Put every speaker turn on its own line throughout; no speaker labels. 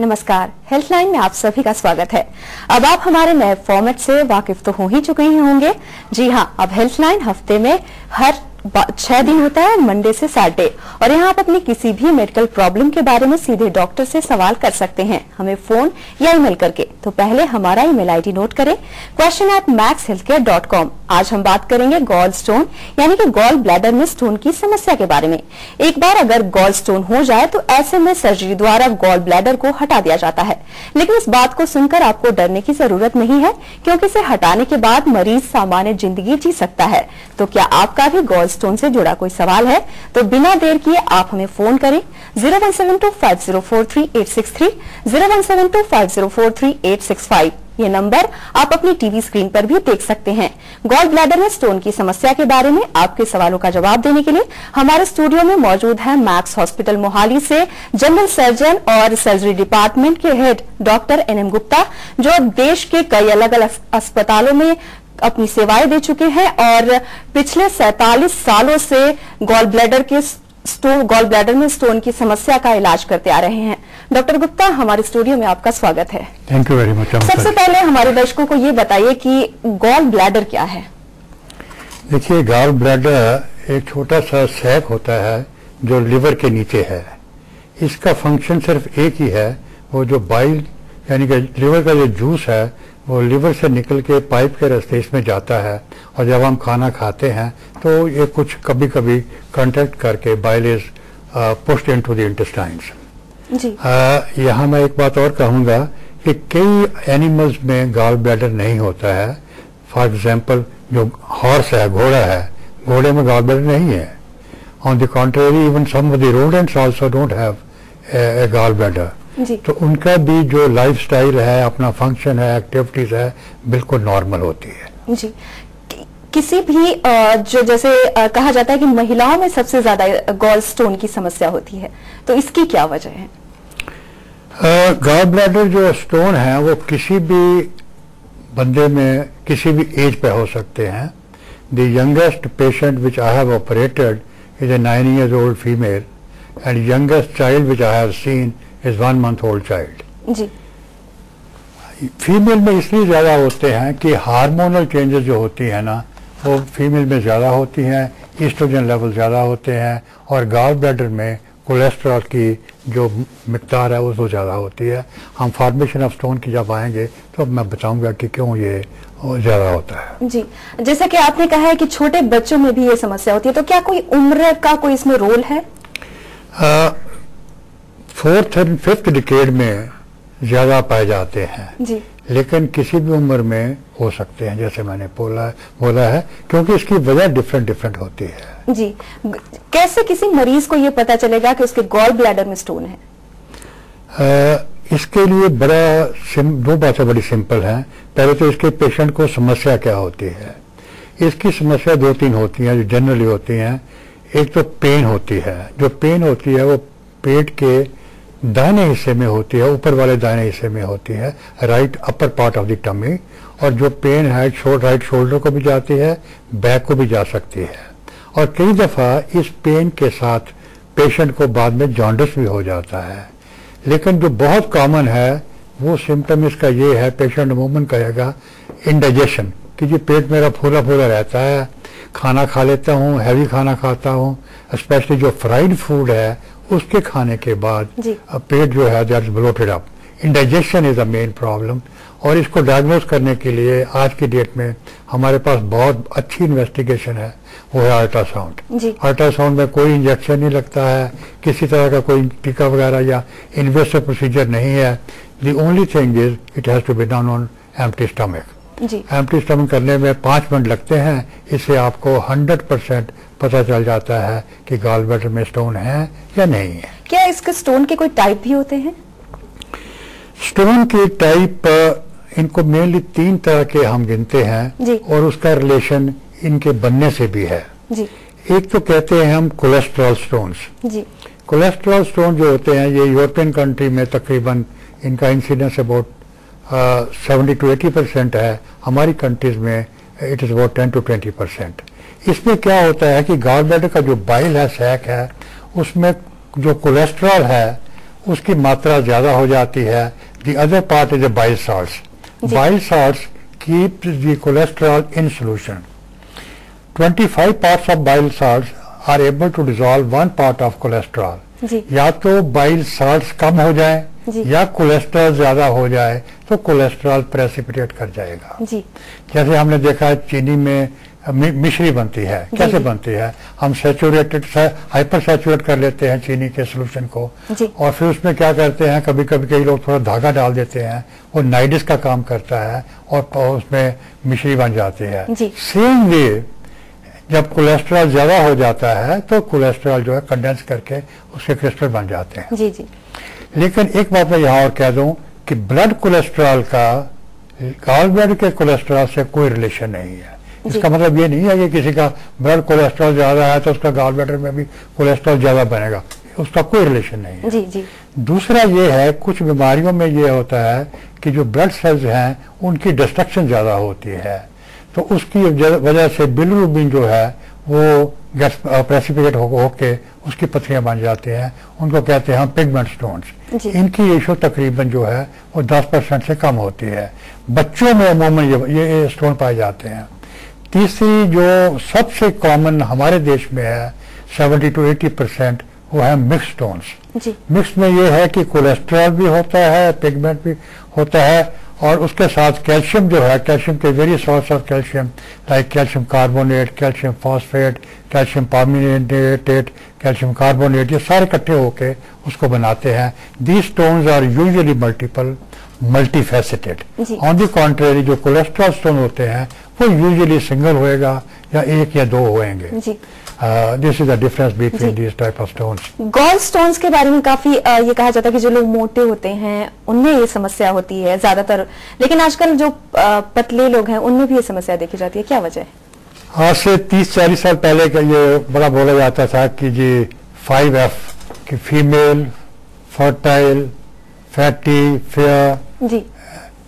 नमस्कार, हेल्थलाइन में आप सभी का स्वागत है। अब आप हमारे नए फॉर्मेट से वाकिफ तो हो ही चुके ही होंगे। जी हाँ, अब हेल्थलाइन हफ्ते में हर 6 दिन होता है, मंडे से सैटरडे, और यहाँ आप अपनी किसी भी मेडिकल प्रॉब्लम के बारे में सीधे डॉक्टर से सवाल कर सकते हैं, हमें फोन या ईमेल करके। तो पहले हमारा ईमेल आईडी नोट करें, question@maxhealthcare.com। आज हम बात करेंगे गॉल स्टोन यानी कि गॉल ब्लैडर में स्टोन की समस्या के बारे में। एक बार अगर गॉल स्टोन हो जाए तो ऐसे में सर्जरी द्वारा गॉल ब्लैडर को हटा दिया जाता है, लेकिन इस बात को सुनकर आपको डरने की जरूरत नहीं है, क्योंकि इसे हटाने के बाद मरीज सामान्य जिंदगी जी सकता है। तो क्या आपका भी गॉल स्टोन से जुड़ा कोई सवाल है तो बिना देर किए आप हमें फोन करें 01725043 01725043 ये नंबर आप अपनी टीवी स्क्रीन पर भी देख सकते हैं। गॉल ब्लैडर में स्टोन की समस्या के बारे में आपके सवालों का जवाब देने के लिए हमारे स्टूडियो में मौजूद है मैक्स हॉस्पिटल मोहाली से जनरल सर्जन और सर्जरी डिपार्टमेंट के हेड डॉक्टर NM गुप्ता, जो देश के कई अलग अलग अस्पतालों में अपनी सेवाएं दे चुके हैं और पिछले 47 सालों से गॉल ब्लैडर में स्टोन की समस्या का इलाज करते आ रहे हैं। डॉक्टर गुप्ता, हमारे स्टूडियो में आपका स्वागत है।
Thank you very much.
सबसे पहले हमारे दर्शकों को ये बताइए कि गॉल ब्लैडर क्या है।
देखिए, गॉल ब्लैडर एक छोटा सा सैक होता है जो लिवर के नीचे है। इसका फंक्शन सिर्फ एक ही है, वो जो बाइल यानी कि लिवर का जो जूस है वो लिवर से निकल के पाइप के रास्ते इसमें जाता है, और जब हम खाना खाते हैं तो ये कुछ कभी कभी कंटेक्ट करके bile is pushed into the intestines. यहाँ मैं एक बात और कहूँगा कि कई एनिमल्स में गॉल ब्लैडर नहीं होता है। फॉर एग्जाम्पल जो हॉर्स है, घोड़ा है, घोड़े में गॉल ब्लैडर नहीं है। On the contrary even some of the rodents also don't have a gall bladder. तो उनका भी जो लाइफस्टाइल है, अपना फंक्शन है, एक्टिविटीज है, बिल्कुल नॉर्मल होती है।
जी, किसी भी जो जैसे कहा जाता है कि महिलाओं में सबसे ज्यादा गॉल स्टोन की समस्या होती है, तो इसकी क्या वजह है?
गॉल ब्लैडर जो स्टोन है वो किसी भी बंदे में किसी भी एज पे हो सकते हैं। The youngest patient which I have operated is a 9 years old female and youngest child which I have seen is 1 month old child.
Ji.
Female में इसलिए ज्यादा होते हैं कि हार्मोनल चेंजेस जो होती है ना वो फीमेल में ज्यादा होती हैं, ईस्ट्रोजन लेवल ज्यादा होते हैं, और गॉल ब्लैडर में कोलेस्ट्रॉल की जो मिकदार है वो ज्यादा होती है। हम फॉर्मेशन ऑफ स्टोन की जब आएंगे तो मैं बताऊंगा कि क्यों ये ज्यादा होता है।
जी, जैसा कि आपने कहा है कि छोटे बच्चों में भी ये समस्या होती है, तो क्या कोई उम्र का कोई इसमें रोल है?
4th और 5th डिकेड में ज्यादा पाए जाते हैं
जी,
लेकिन किसी भी उम्र में हो सकते हैं, जैसे मैंने बोला है, क्योंकि इसकी वजह डिफरेंट होती है।
जी, कैसे किसी मरीज को ये पता चलेगा कि उसके गॉल ब्लैडर में स्टोन है?
इसके लिए दो बातें बड़ी सिंपल हैं। पहले तो इसके पेशेंट को समस्या क्या होती है। इसकी समस्या 2-3 होती हैं जो जनरली होती हैं। एक तो पेन होती है, जो पेन होती है वो पेट के दाहिने हिस्से में होती है, ऊपर वाले दाहिने हिस्से में होती है, right upper part of the tummy, और जो पेन है राइट शोल्डर को भी जाती है, बैक को भी जा सकती है, और कई दफा इस पेन के साथ पेशेंट को बाद में जॉन्डिस भी हो जाता है। लेकिन जो बहुत कॉमन है वो सिम्टम इसका ये है, पेशेंट अमूमन कहेगा इंडाइजेशन, कि जी पेट मेरा फूला फूला रहता है, खाना खा लेता हूँ, हैवी खाना खाता हूँ, स्पेशली जो फ्राइड फूड है उसके खाने के बाद पेट जो है that is bloated up. Indigestion is a main problem, और इसको डायग्नोज करने के लिए आज की डेट में हमारे पास बहुत अच्छी इन्वेस्टिगेशन है, वो है अल्ट्रासाउंड। अल्ट्रासाउंड में कोई इंजेक्शन नहीं लगता है, किसी तरह का कोई टीका वगैरह या इन्वेसिव प्रोसीजर नहीं है। The only thing is it has to be done on empty stomach. Empty stomach करने में 5 मिनट लगते हैं। इससे आपको 100% पता चल जाता है कि गॉल ब्लैडर में स्टोन है या नहीं है।
क्या इसके स्टोन के कोई टाइप भी होते हैं?
स्टोन के टाइप इनको मेनली 3 तरह के हम गिनते हैं, और उसका रिलेशन इनके बनने से भी है।
जी।
एक तो कहते हैं हम कोलेस्ट्रॉल स्टोन्स। कोलेस्ट्रॉल स्टोन जो होते हैं ये यूरोपियन कंट्री में तकरीबन इनका इंसिडेंस अबाउट 70 to 80% है। हमारी कंट्रीज में इट इज अबाउट 10 to 20%। इसमें क्या होता है कि गॉल ब्लैडर का जो बाइल है, सैक है, उसमें जो कोलेस्ट्रॉल है उसकी मात्रा ज्यादा हो जाती है। The other part is the bile salts. Bile salts keep the cholesterol in solution. 25 parts of bile salts are able to dissolve 1 part of cholesterol. या तो बाइल साल्ट्स कम हो जाए या कोलेस्ट्रॉल ज्यादा हो जाए तो कोलेस्ट्रॉल प्रेसिपिटेट कर जाएगा। जैसे हमने देखा है चीनी में मिश्री बनती है, कैसे बनती है? हम सैचुरेटेड हाइपर सैचुरेट कर लेते हैं चीनी के सोल्यूशन को और फिर उसमें क्या करते हैं, कभी कभी कई लोग थोड़ा धागा डाल देते हैं, वो नाइडिस का काम करता है और उसमें मिश्री बन जाती है। सेम वे जब कोलेस्ट्रॉल ज्यादा हो जाता है तो कोलेस्ट्रॉल जो है कंडेंस करके उसके क्रिस्टल बन जाते हैं। जी। लेकिन एक बात मैं यहाँ और कह दूं कि ब्लड कोलेस्ट्रॉल का गॉल ब्लैडर के कोलेस्ट्रॉल से कोई रिलेशन नहीं है। इसका मतलब ये नहीं है कि किसी का ब्लड कोलेस्ट्रॉल ज्यादा है तो उसका गॉल ब्लैडर में भी कोलेस्ट्रॉल ज्यादा बनेगा, उसका कोई रिलेशन नहीं है। जी। दूसरा ये है, कुछ बीमारियों में ये होता है कि जो ब्लड सेल्स हैं उनकी डिस्ट्रक्शन ज्यादा होती है, तो उसकी वजह से बिलिरुबिन जो है वो प्रेसिपिटेट होके उसकी पथरियां बन जाती हैं, उनको कहते हैं हम पिगमेंट स्टोन्स। इनकी रेशो तकरीबन जो है वो 10% से कम होती है। बच्चों में अमूमन ये स्टोन पाए जाते हैं। तीसरी जो सबसे कॉमन हमारे देश में है 70 to 80%, वो है मिक्स स्टोन्स। मिक्स में ये है कि कोलेस्ट्रॉल भी होता है, पिगमेंट भी होता है और उसके साथ कैल्शियम जो है, कैल्शियम के various source of calcium like calcium carbonate, calcium phosphate, calcium permanganate, calcium carbonate, ये सारे इकट्ठे होके उसको बनाते हैं। These stones are usually multifaceted. On the contrary जो कोलेस्ट्रॉल स्टोन होते हैं वो यूजुअली सिंगल होएगा या एक या दो होएंगे। This is the difference between this type of stones.
Gall stones के बारे में काफी ये कहा जाता है कि जो लोग मोटे होते हैं उनमें ये समस्या होती है ज्यादातर, लेकिन आजकल जो पतले लोग हैं उनमें भी ये समस्या देखी जाती है, क्या वजह है?
आज से 30-40 साल पहले का ये बड़ा बोला जाता था कि जी 5F कि फीमेल, फर्टाइल, फैटी, फेयर,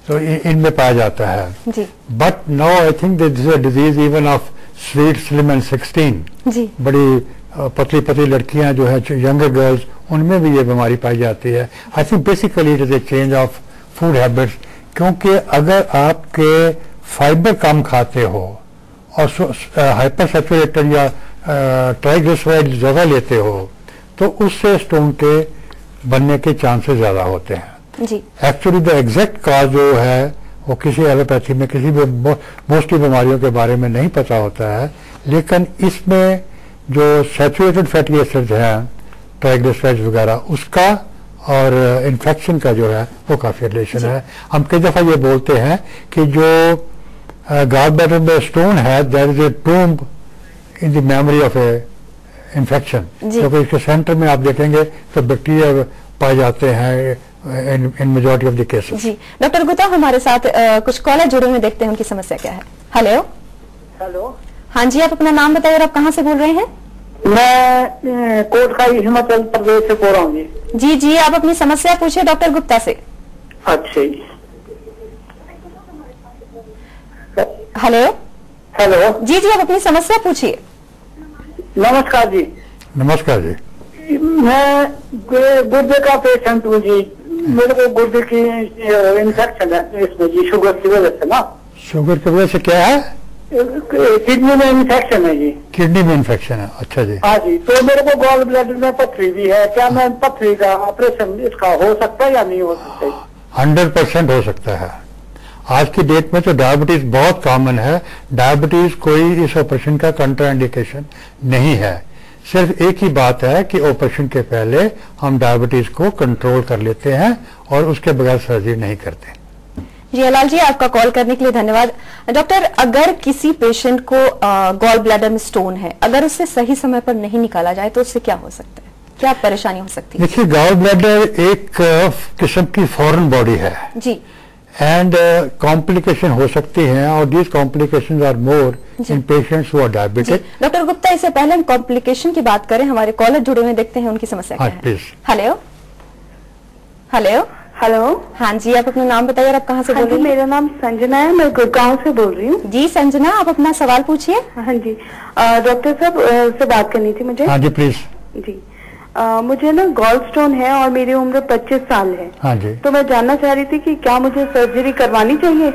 तो इनमें पाया जाता है। But now I think this is a disease even of sweet, slim and 16। बड़ी पतली पतली लड़कियां जो है यंगर गर्ल्स, उनमें भी ये बीमारी पाई जाती है। I think basically it is a change of food habits, क्योंकि अगर आपके फाइबर कम खाते हो और हाइपर सैचुरेटेड या ट्राइग्लिसराइड ज्यादा लेते हो तो उससे स्टोन के बनने के चांसेस ज्यादा होते हैं। एक्चुअली द एग्जैक्ट काज जो है वो किसी एलोपैथी में किसी भी मोस्टली बीमारियों के बारे में नहीं पता होता है, लेकिन इसमें जो सैचुरेटेड फैटी एसिड्स हैं, ट्राइग्लिसराइड्स वगैरह, उसका और इन्फेक्शन का जो है वो काफी रिलेशन है। हम कई दफा ये बोलते हैं कि जो गॉल ब्लैडर में स्टोन है there is a tomb in the memory of a infection, क्योंकि इसके सेंटर में आप देखेंगे तो बैक्टीरिया पाए जाते हैं in majority of the cases।
जी डॉक्टर गुप्ता, हमारे साथ कुछ कॉलर जुड़े हुए, देखते हैं उनकी समस्या क्या है। हेलो। हाँ जी, आप अपना नाम बताइए और आप कहाँ से बोल रहे हैं?
मैं कोटखाई हिमाचल प्रदेश से बोल रहा हूँ जी।
जी, आप अपनी समस्या पूछिए डॉक्टर गुप्ता से।
अच्छा जी।
हेलो। जी, आप अपनी समस्या पूछिए।
नमस्कार जी।
नमस्कार जी।
मैं गुर्दे का पेशेंट हूँ जी, मेरे को गुर्दे की इन्फेक्शन है इसमें जी, शुगर की वजह से ना।
शुगर की वजह से क्या है?
किडनी में इन्फेक्शन है जी।
किडनी में इन्फेक्शन है, अच्छा जी।
हाँ जी, तो मेरे को गॉल ब्लैडर में पथरी भी है, क्या मैं पथरी का ऑपरेशन इसका हो सकता है या नहीं हो सकता?
100% हो सकता है। आज की डेट में तो डायबिटीज बहुत कॉमन है। डायबिटीज कोई इस ऑपरेशन का कंट्राइंडिकेशन नहीं है। सिर्फ एक ही बात है कि ऑपरेशन के पहले हम डायबिटीज को कंट्रोल कर लेते हैं और उसके बगैर सर्जरी नहीं करते।
जी हलाल जी, आपका कॉल करने के लिए धन्यवाद। डॉक्टर, अगर किसी पेशेंट को गॉल ब्लैडर में स्टोन है, अगर उससे सही समय पर नहीं निकाला जाए तो उससे क्या हो सकता है, क्या परेशानी हो सकती है?
देखिए, गॉल ब्लैडर एक किस्म की फॉरेन बॉडी है
जी,
एंड कॉम्प्लिकेशन हो सकती हैं और these complications are more in patients who are diabetic.
Doctor Gupta, इससे पहले हम कॉम्प्लिकेशन की बात करें, हमारे कॉलर जुड़े हुए, देखते हैं उनकी समस्या क्या है।
प्लीज।
हेलो।
हाँ जी, आप अपना नाम बताइए और आप कहाँ से बोल रही हैं?
मेरा नाम संजना है, मैं गुड़गांव से बोल रही हूँ।
जी संजना, आप अपना सवाल पूछिए।
हाँ जी, डॉक्टर साहब से बात करनी थी मुझे।
हाँ जी, प्लीज।
जी,
मुझे ना गॉल स्टोन है और मेरी उम्र 25 साल है।
हाँ जी।
तो मैं जानना चाह रही थी कि क्या मुझे सर्जरी करवानी चाहिए?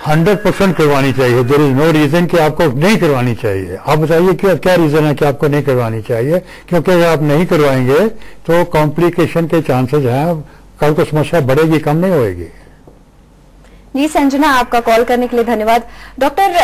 100% करवानी चाहिए। देयर इज नो रीजन कि आपको नहीं करवानी चाहिए। आप बताइए क्या रीजन है कि आपको नहीं करवानी चाहिए? क्योंकि अगर आप नहीं करवाएंगे तो कॉम्प्लिकेशन के चांसेस हैं, कल को समस्या बढ़ेगी, कम नहीं होएगी।
जी संजना, आपका कॉल करने के लिए धन्यवाद। डॉक्टर,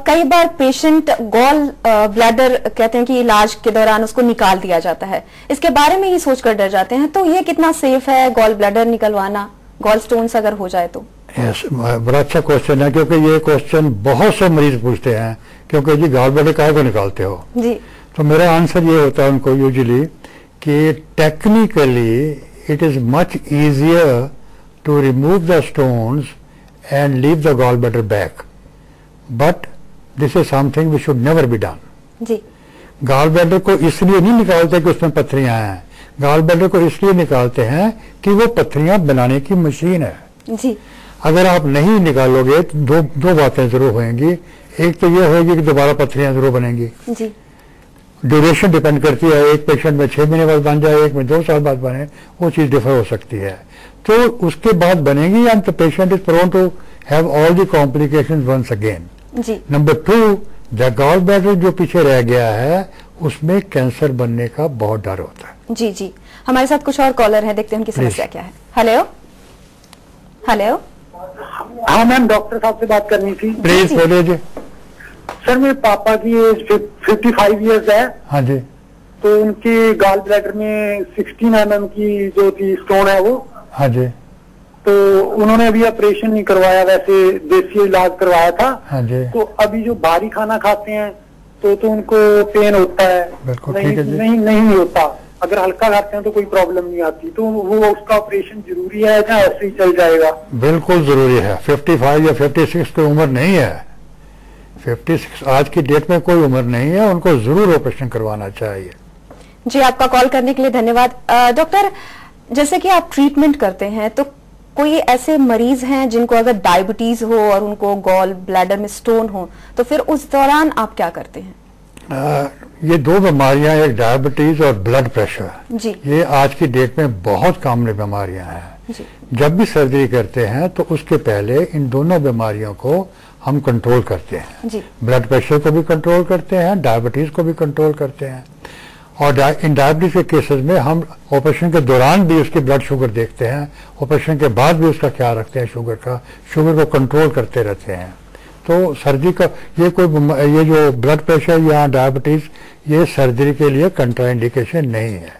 कई बार पेशेंट गॉल ब्लैडर कहते हैं कि इलाज के दौरान उसको निकाल दिया जाता है, इसके बारे में ही सोचकर डर जाते हैं, तो ये कितना सेफ है गॉल ब्लैडर निकलवाना, गॉल स्टोन्स अगर हो जाए तो?
यस, बड़ा अच्छा क्वेश्चन है, क्योंकि ये क्वेश्चन बहुत से मरीज पूछते हैं, क्योंकि जी गॉल ब्लैडर काहे को निकालते हो
जी।
तो मेरा आंसर ये होता है उनको यूजुअली कि technically it is much easier to remove the stones and leave the gallbladder back, but this is something which should never be done.
जी।
gallbladder को इसलिए नहीं निकालते कि उसमें पत्थरियां हैं, gallbladder को इसलिए निकालते हैं कि वो पत्थरियां बनाने की मशीन है
जी।
अगर आप नहीं निकालोगे तो दो बातें जरूर होंगी। एक तो ये होगी कि दोबारा पत्थरियां जरूर बनेंगी
जी।
ड्यूरेशन डिपेंड करती है, एक पेशेंट में 6 महीने बाद बन जाए, एक में 2 साल बाद बने, वो चीज डिफर हो सकती है, तो उसके बाद बनेगी and the patient is prone to have all the complications once again.
जी।
नंबर 2, द गॉल ब्लैडर जो पीछे रह गया है उसमें कैंसर बनने का बहुत डर होता है।
जी जी, हमारे साथ कुछ और कॉलर हैं, देखते हैं उनकी समस्या क्या है। Hello hello.
हाँ मैम, डॉक्टर साहब से बात करनी थी।
प्लीज बोलिए जी।
सर मेरे पापा की एज 55 ईयर्स है।
हाँ जी।
तो उनके गॉल ब्लैडर में 16 mm की जो थी स्टोन है वो।
हाँ जी।
तो उन्होंने अभी ऑपरेशन नहीं करवाया, वैसे देसी इलाज करवाया था।
हाँ जी।
तो अभी जो भारी खाना खाते हैं तो उनको पेन होता है।
बिल्कुल
नहीं,
ठीक है जी।
नहीं होता। अगर हल्का खाते हैं तो कोई प्रॉब्लम नहीं आती, तो वो उसका ऑपरेशन जरूरी है या ऐसे ही चल जाएगा?
बिल्कुल जरूरी है। 55 या 56 की उम्र नहीं है। 56 आज की डेट में कोई उम्र नहीं है, उनको जरूर ऑपरेशन करवाना चाहिए।
जी, आपका कॉल करने के लिए धन्यवाद। डॉक्टर, जैसे कि आप ट्रीटमेंट करते हैं, तो कोई ऐसे मरीज हैं जिनको अगर डायबिटीज हो और उनको गॉल ब्लैडर में स्टोन हो, तो फिर उस दौरान आप क्या करते हैं?
ये 2 बीमारियां, एक डायबिटीज और ब्लड प्रेशर,
जी।
ये आज की डेट में बहुत कॉमन बीमारियां हैं।
जी।
जब भी सर्जरी करते हैं तो उसके पहले इन दोनों बीमारियों को हम कंट्रोल करते हैं।
जी।
ब्लड प्रेशर को भी कंट्रोल करते हैं, डायबिटीज को भी कंट्रोल करते हैं, और इन डायबिटीज के केसेस में हम ऑपरेशन के दौरान भी उसकी ब्लड शुगर देखते हैं, ऑपरेशन के बाद भी उसका ख्याल रखते हैं, शुगर को कंट्रोल करते रहते हैं। तो सर्जरी का ये जो ब्लड प्रेशर या डायबिटीज, ये सर्जरी के लिए कंट्राइंडिकेशन नहीं है।